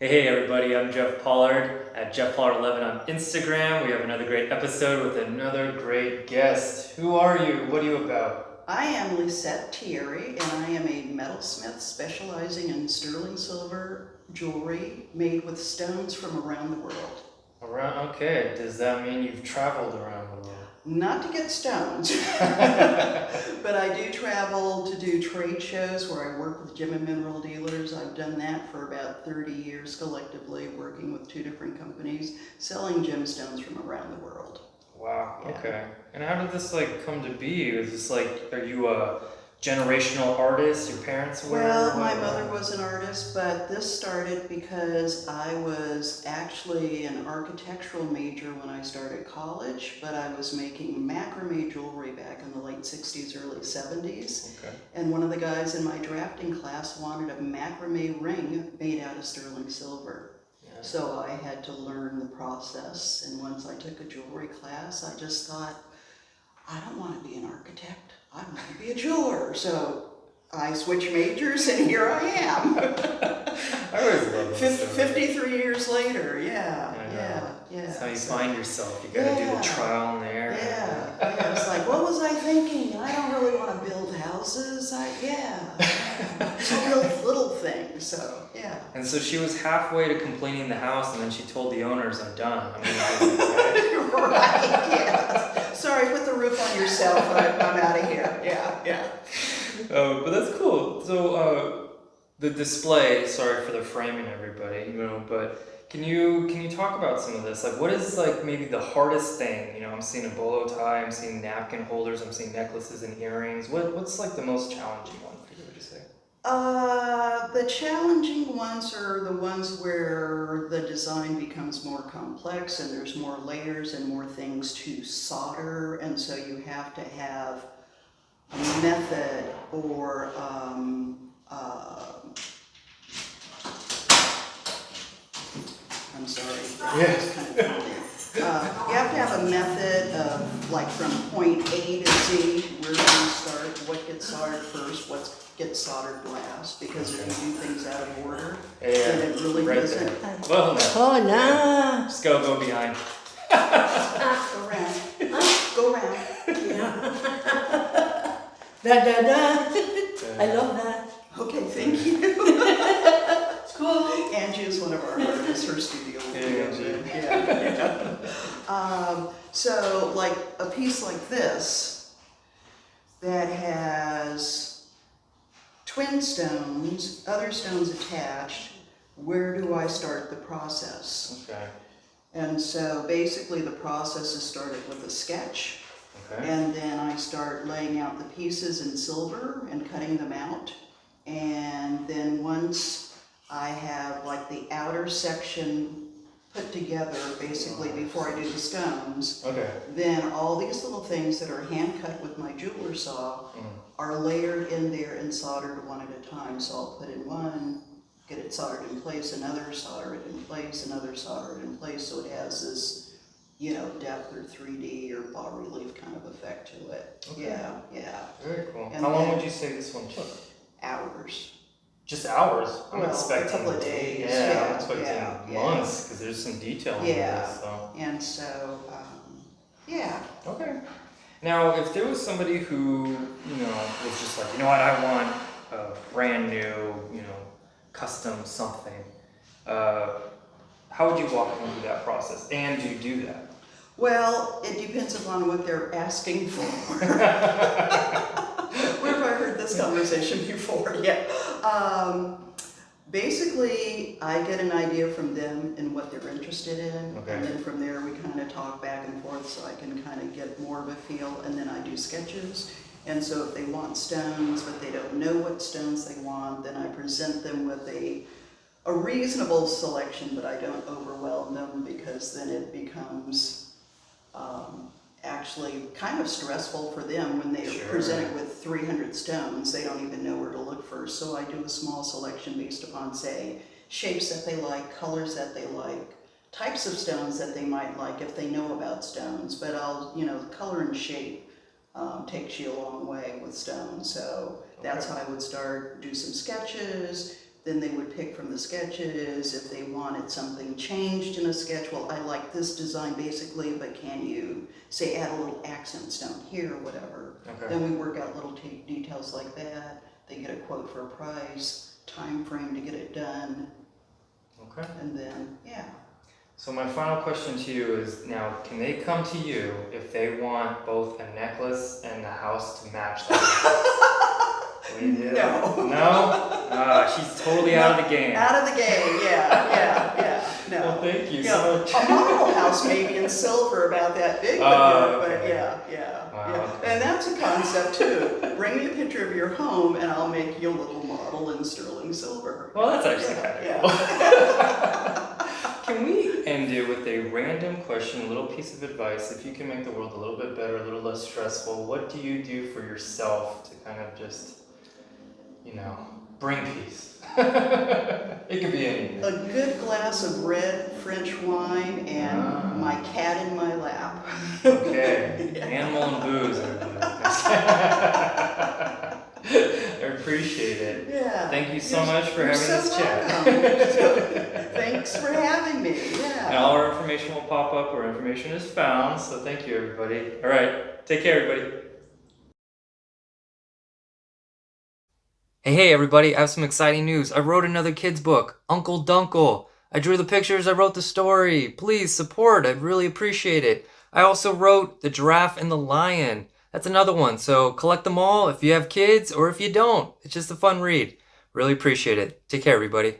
Hey everybody, I'm Jeff Pollard at JeffPollard11 on Instagram. We have another great episode with another great guest. Who are you? What are you about? I am Lisette Thierry, and I am a metalsmith specializing in sterling silver jewelry made with stones from around the world. Okay, does that mean you've traveled around the world? Not to get stones, but I do travel to do trade shows where I work with gem and mineral dealers. I've done that for about 30 years collectively, working with 2 different companies, selling gemstones from around the world. Wow, Yeah. okay. And how did this come to be? Is this are you a generational artist? Your parents were? Well, my mother was an artist, but this started because I was actually an architectural major when I started college, but I was making macrame jewelry back in the late 60s, early 70s. Okay. And one of the guys in my drafting class wanted a macrame ring made out of sterling silver. Yeah. So I had to learn the process, and once I took a jewelry class, I just thought, I don't want to be an architect. I want to be a jeweler. So I switched majors, and here I am. I always love this. 53 years later, yeah. That's how you find yourself. You gotta do the trial and error. Yeah. It's like, what was I thinking? I don't really want to build houses. So really little things. So yeah. And so she was halfway to completing the house, and then she told the owners, "I'm done. I'm gonna Right. Yeah. Sorry, put the roof on yourself. I'm out of here. Yeah. But that's cool. So the display. Sorry for the framing, everybody. But can you talk about some of this? Like, what is maybe the hardest thing? I'm seeing a bolo tie. I'm seeing napkin holders. I'm seeing necklaces and earrings. What's the most challenging one for you? Would you say? The challenging ones are the ones where the design becomes more complex and there's more layers and more things to solder, and so you have to have a method or I'm sorry. Yes. Kind of funny. You have to have a method of from point A to Z, where do you start, what gets soldered first, what gets soldered last, because if you do things out of order, then it really right doesn't. there. Well, no. Oh no! Just go behind. Go around. Go around. I love that. Okay, thank you. It's cool. Angie is one of our artists, her studio. Yeah. So a piece like this that has twin stones, other stones attached, where do I start the process? Okay. And so basically the process is started with a sketch. Okay. And then I start laying out the pieces in silver and cutting them out. And then once I have the outer section put together, basically before I do the stones, Okay. then all these little things that are hand cut with my jeweler saw are layered in there and soldered one at a time. So I'll put in one, get it soldered in place, another, solder it in place, another, solder it in place, so it has this depth or 3D or bas relief kind of effect to it. Okay. Yeah. Very cool. And How long then- would you say this one took? Hours. Just hours? I'm Well, expecting a couple of days. I'm expecting Yeah. months, because there's some detail in Yeah. this. So. And so, yeah. Okay. Now, if there was somebody who, was just like, I want a brand new, custom something, how would you walk them through that process? And do you do that? Well, it depends upon what they're asking for. Where have I heard this conversation before? Yeah. Basically, I get an idea from them and what they're interested in. Okay. And then from there, we kind of talk back and forth so I can kind of get more of a feel. And then I do sketches. And so if they want stones, but they don't know what stones they want, then I present them with a reasonable selection, but I don't overwhelm them, because then it becomes actually kind of stressful for them when they are presented with 300 stones. They don't even know where to look first. So I do a small selection based upon, say, shapes that they like, colors that they like, types of stones that they might like if they know about stones. But color and shape takes you a long way with stones. So that's how I would start, do some sketches, then they would pick from the sketches. If they wanted something changed in a sketch, well, I like this design basically, but can you, say, add a little accents down here or whatever. Okay. Then we work out little details like that. They get a quote for a price, time frame to get it done, Okay. and then, yeah. So my final question to you is now, can they come to you if they want both a necklace and the house to match that? Will you do that? No. No? She's totally out of the game. Out of the game, yeah, no. Well, thank you Yeah, so much. a model house maybe in silver about that big would Oh, work, okay. but yeah. Wow, okay. And that's a concept too. Bring me a picture of your home and I'll make you a little model in sterling silver. Well, that's actually Yeah, kind of cool. Can we end it with a random question, a little piece of advice? If you can make the world a little bit better, a little less stressful, what do you do for yourself to kind of just, bring peace? It could be anything. A good glass of red French wine and my cat in my lap. Okay. Yeah. Animal and booze, everybody. I appreciate it. Yeah. Thank you so much for having You're this so chat. welcome. Thanks for having me. And Yeah. all our information will pop up where information is found. So thank you, everybody. All right. Take care, everybody. Hey, everybody. I have some exciting news. I wrote another kid's book, Uncle Duncle. I drew the pictures. I wrote the story. Please support. I'd really appreciate it. I also wrote The Giraffe and the Lion. That's another one. So collect them all if you have kids or if you don't. It's just a fun read. Really appreciate it. Take care, everybody.